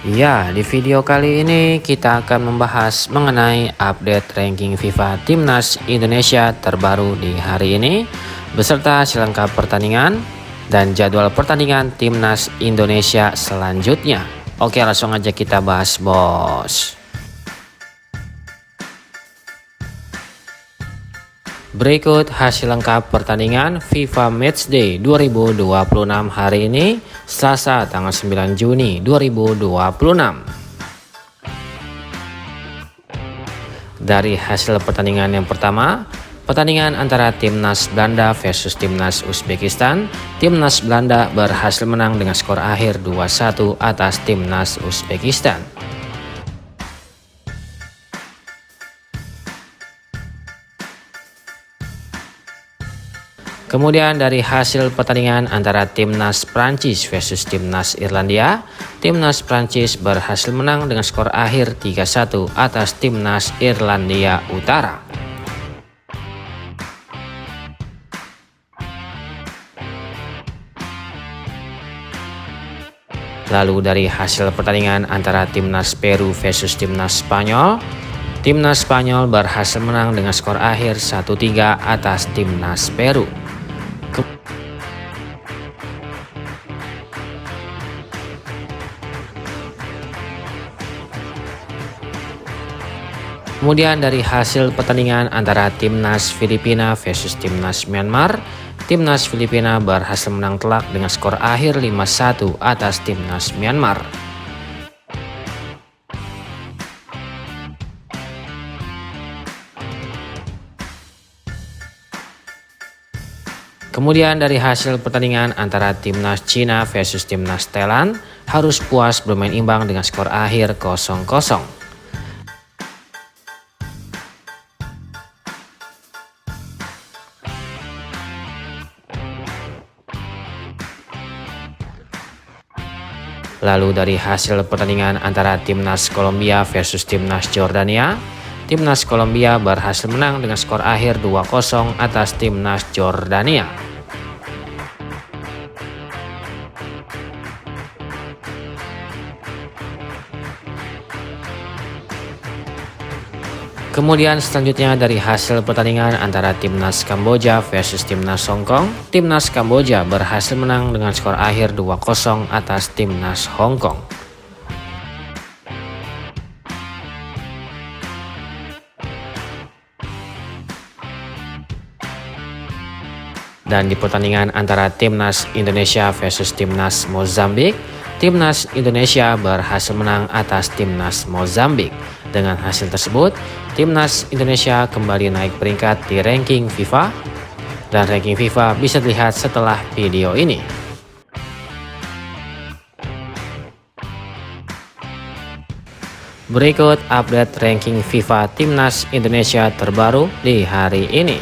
Ya, di video kali ini kita akan membahas mengenai update ranking FIFA Timnas Indonesia terbaru di hari ini, beserta selengkap pertandingan dan jadwal pertandingan Timnas Indonesia selanjutnya. Oke, langsung aja kita bahas, bos. Berikut hasil lengkap pertandingan FIFA Matchday 2026 hari ini, Selasa tanggal 9 Juni 2026. Dari hasil pertandingan yang pertama, pertandingan antara Timnas Belanda versus Timnas Uzbekistan, Timnas Belanda berhasil menang dengan skor akhir 2-1 atas Timnas Uzbekistan. Kemudian dari hasil pertandingan antara Timnas Prancis versus Timnas Irlandia, Timnas Prancis berhasil menang dengan skor akhir 3-1 atas Timnas Irlandia Utara. Lalu dari hasil pertandingan antara Timnas Peru versus Timnas Spanyol, Timnas Spanyol berhasil menang dengan skor akhir 1-3 atas Timnas Peru. Kemudian dari hasil pertandingan antara Timnas Filipina versus Timnas Myanmar, Timnas Filipina berhasil menang telak dengan skor akhir 5-1 atas Timnas Myanmar. Kemudian dari hasil pertandingan antara Timnas Cina versus Timnas Thailand, harus puas bermain imbang dengan skor akhir 0-0. Lalu dari hasil pertandingan antara Timnas Kolombia versus Timnas Jordania, Timnas Kolombia berhasil menang dengan skor akhir 2-0 atas Timnas Jordania. Kemudian selanjutnya dari hasil pertandingan antara Timnas Kamboja versus Timnas Hongkong, Timnas Kamboja berhasil menang dengan skor akhir 2-0 atas Timnas Hongkong. Dan di pertandingan antara Timnas Indonesia versus Timnas Mozambik, Timnas Indonesia berhasil menang atas Timnas Mozambik. Dengan hasil tersebut, Timnas Indonesia kembali naik peringkat di ranking FIFA, dan ranking FIFA bisa dilihat setelah video ini. Berikut update ranking FIFA Timnas Indonesia terbaru di hari ini.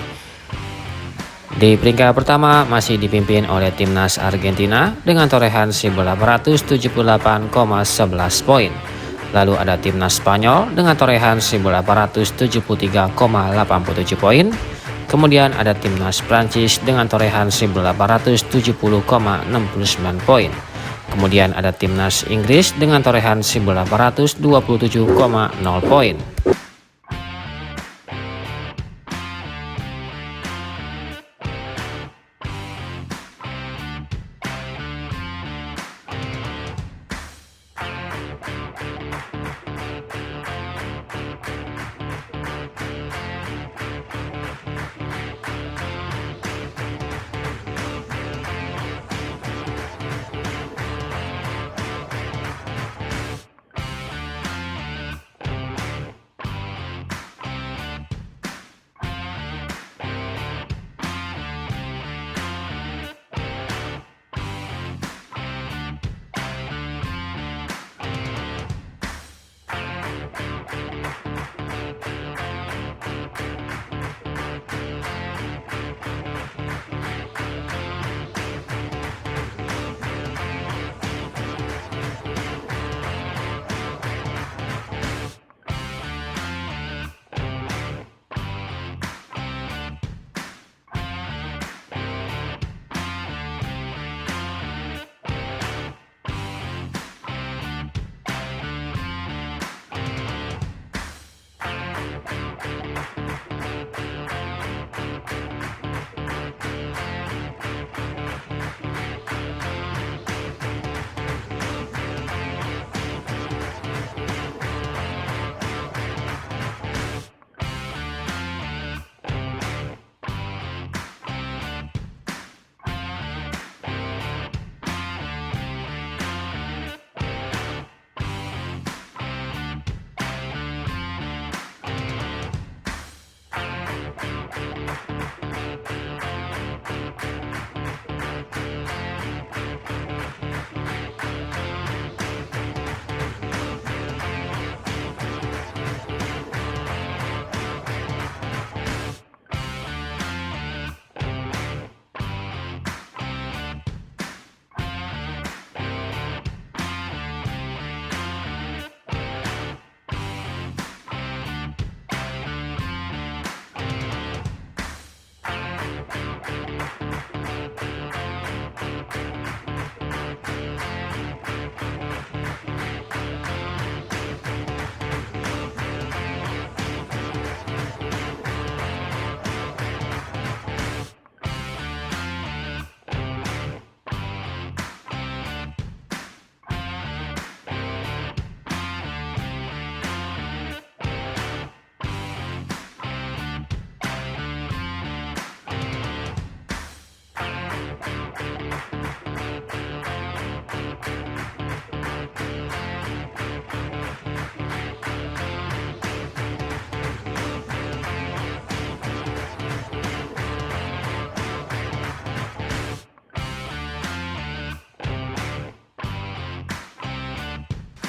Di peringkat pertama masih dipimpin oleh Timnas Argentina dengan torehan 1878,11 poin. Lalu ada Timnas Spanyol dengan torehan 1873,87 poin. Kemudian ada Timnas Prancis dengan torehan 1870,69 poin. Kemudian ada Timnas Inggris dengan torehan 1827,0 poin.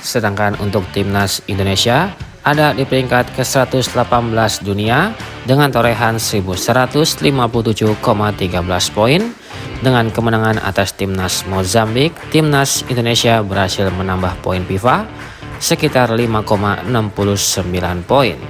Sedangkan untuk timnas Indonesia ada di peringkat ke-118 dunia dengan torehan 1157,13 poin. Dengan kemenangan atas timnas Mozambik, timnas Indonesia berhasil menambah poin FIFA sekitar 5,69 poin.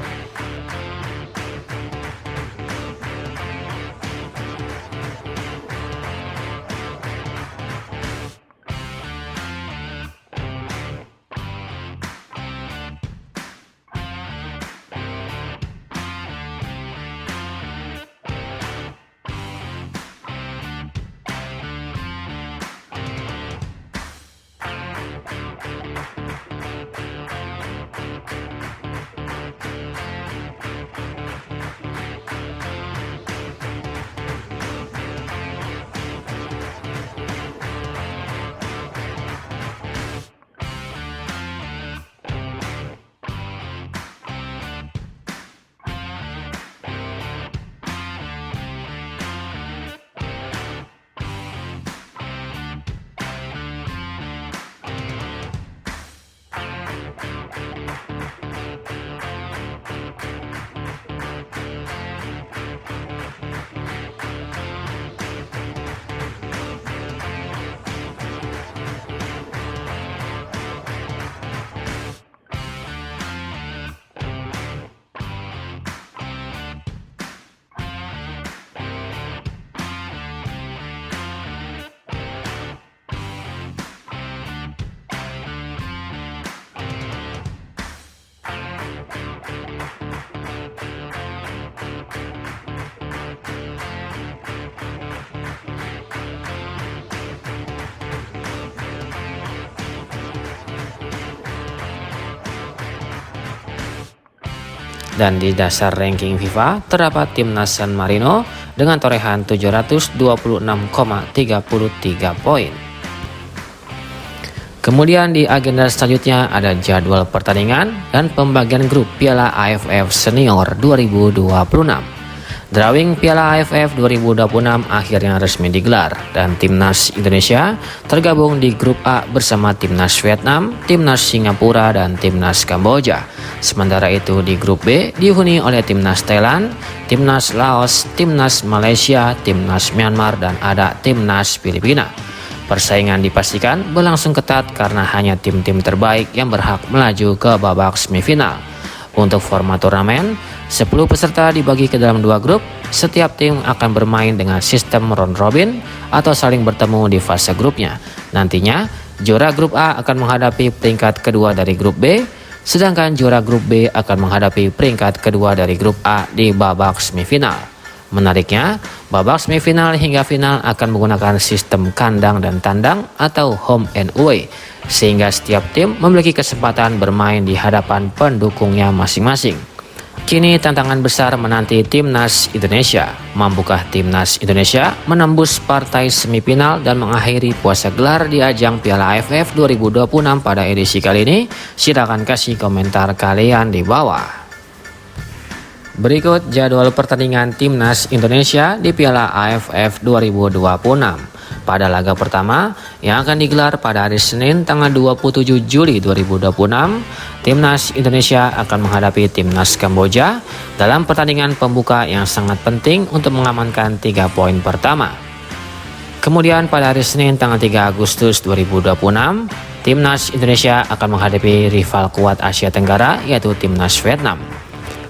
Dan di dasar ranking FIFA terdapat timnas San Marino dengan torehan 726,33 poin. Kemudian di agenda selanjutnya ada jadwal pertandingan dan pembagian grup Piala AFF Senior 2026. Drawing Piala AFF 2026 akhirnya resmi digelar dan timnas Indonesia tergabung di grup A bersama timnas Vietnam, timnas Singapura, dan timnas Kamboja. Sementara itu di grup B dihuni oleh timnas Thailand, timnas Laos, timnas Malaysia, timnas Myanmar, dan ada timnas Filipina. Persaingan dipastikan berlangsung ketat karena hanya tim-tim terbaik yang berhak melaju ke babak semifinal. Untuk format turnamen, 10 peserta dibagi ke dalam 2 grup. Setiap tim akan bermain dengan sistem round robin atau saling bertemu di fase grupnya. Nantinya, juara grup A akan menghadapi peringkat kedua dari grup B, sedangkan juara grup B akan menghadapi peringkat kedua dari grup A di babak semifinal. Menariknya, babak semifinal hingga final akan menggunakan sistem kandang dan tandang atau home and away, sehingga setiap tim memiliki kesempatan bermain di hadapan pendukungnya masing-masing. Kini tantangan besar menanti timnas Indonesia. Mampukah timnas Indonesia menembus partai semifinal dan mengakhiri puasa gelar di ajang Piala AFF 2026 pada edisi kali ini? Silakan kasih komentar kalian di bawah. Berikut jadwal pertandingan timnas Indonesia di Piala AFF 2026. Pada laga pertama yang akan digelar pada hari Senin tanggal 27 Juli 2026, timnas Indonesia akan menghadapi timnas Kamboja dalam pertandingan pembuka yang sangat penting untuk mengamankan 3 poin pertama. Kemudian pada hari Senin tanggal 3 Agustus 2026, timnas Indonesia akan menghadapi rival kuat Asia Tenggara yaitu timnas Vietnam.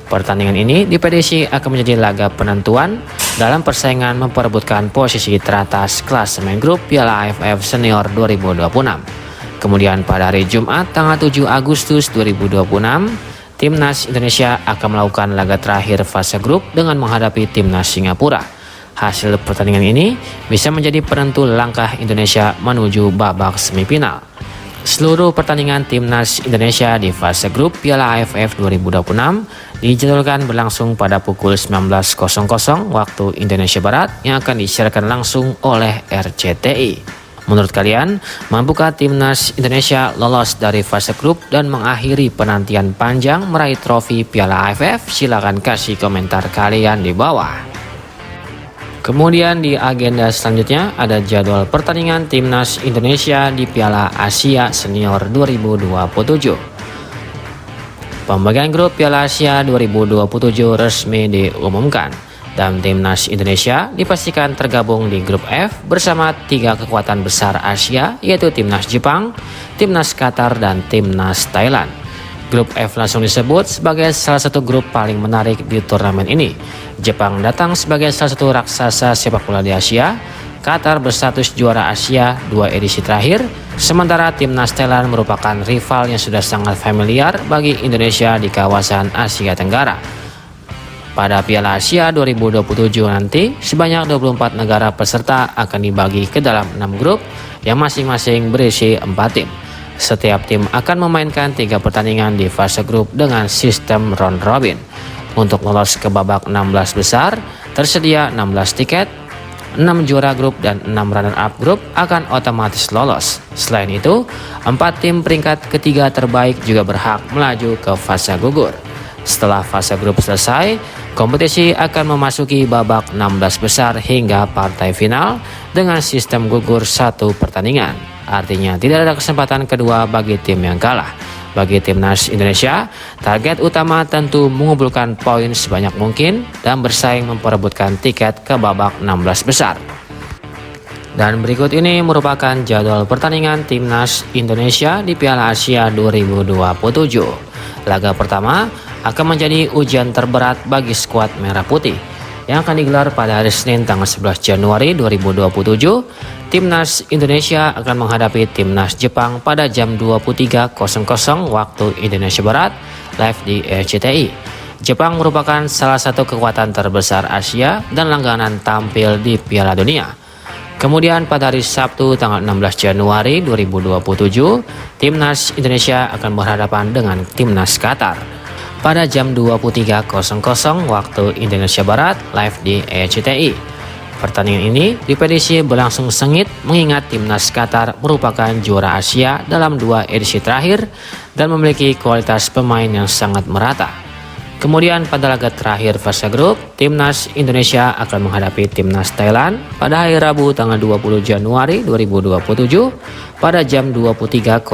Pertandingan ini diprediksi akan menjadi laga penentuan dalam persaingan memperebutkan posisi teratas klasemen grup Piala AFF Senior 2026. Kemudian pada hari Jumat tanggal 7 Agustus 2026, timnas Indonesia akan melakukan laga terakhir fase grup dengan menghadapi timnas Singapura. Hasil pertandingan ini bisa menjadi penentu langkah Indonesia menuju babak semifinal. Seluruh pertandingan timnas Indonesia di fase grup Piala AFF 2026 dijadwalkan berlangsung pada pukul 19.00 waktu Indonesia Barat yang akan disiarkan langsung oleh RCTI. Menurut kalian, mampukah timnas Indonesia lolos dari fase grup dan mengakhiri penantian panjang meraih trofi Piala AFF? Silakan kasih komentar kalian di bawah. Kemudian di agenda selanjutnya ada jadwal pertandingan Timnas Indonesia di Piala Asia Senior 2027. Pembagian grup Piala Asia 2027 resmi diumumkan dan Timnas Indonesia dipastikan tergabung di grup F bersama 3 kekuatan besar Asia, yaitu Timnas Jepang, Timnas Qatar, dan Timnas Thailand. Grup F langsung disebut sebagai salah satu grup paling menarik di turnamen ini. Jepang datang sebagai salah satu raksasa sepak bola di Asia, Qatar berstatus juara Asia 2 edisi terakhir, sementara Timnas Thailand merupakan rival yang sudah sangat familiar bagi Indonesia di kawasan Asia Tenggara. Pada Piala Asia 2027 nanti, sebanyak 24 negara peserta akan dibagi ke dalam 6 grup yang masing-masing berisi 4 tim. Setiap tim akan memainkan 3 pertandingan di fase grup dengan sistem round robin. Untuk lolos ke babak 16 besar, tersedia 16 tiket, 6 juara grup dan 6 runner-up grup akan otomatis lolos. Selain itu, 4 tim peringkat ketiga terbaik juga berhak melaju ke fase gugur. Setelah fase grup selesai, kompetisi akan memasuki babak 16 besar hingga partai final dengan sistem gugur 1 pertandingan. Artinya tidak ada kesempatan kedua bagi tim yang kalah. Bagi Timnas Indonesia, target utama tentu mengumpulkan poin sebanyak mungkin dan bersaing memperebutkan tiket ke babak 16 besar. Dan berikut ini merupakan jadwal pertandingan Timnas Indonesia di Piala Asia 2027. Laga pertama akan menjadi ujian terberat bagi skuad Merah Putih yang akan digelar pada hari Senin tanggal 11 Januari 2027. Timnas Indonesia akan menghadapi Timnas Jepang pada jam 23.00 waktu Indonesia Barat, live di RCTI. Jepang merupakan salah satu kekuatan terbesar Asia dan langganan tampil di Piala Dunia. Kemudian pada hari Sabtu tanggal 16 Januari 2027, Timnas Indonesia akan berhadapan dengan Timnas Qatar pada jam 23.00 waktu Indonesia Barat, live di RCTI. Pertandingan ini diprediksi berlangsung sengit mengingat Timnas Qatar merupakan juara Asia dalam 2 edisi terakhir dan memiliki kualitas pemain yang sangat merata. Kemudian pada laga terakhir fase grup, Timnas Indonesia akan menghadapi Timnas Thailand pada hari Rabu tanggal 20 Januari 2027 pada jam 23.00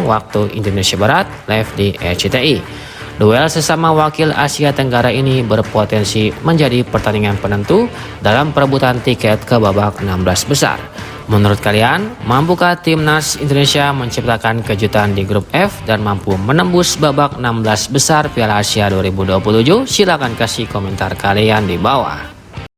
waktu Indonesia Barat, live di RCTI. Duel sesama wakil Asia Tenggara ini berpotensi menjadi pertandingan penentu dalam perebutan tiket ke babak 16 besar. Menurut kalian, mampukah Timnas Indonesia menciptakan kejutan di grup F dan mampu menembus babak 16 besar Piala Asia 2027? Silakan kasih komentar kalian di bawah.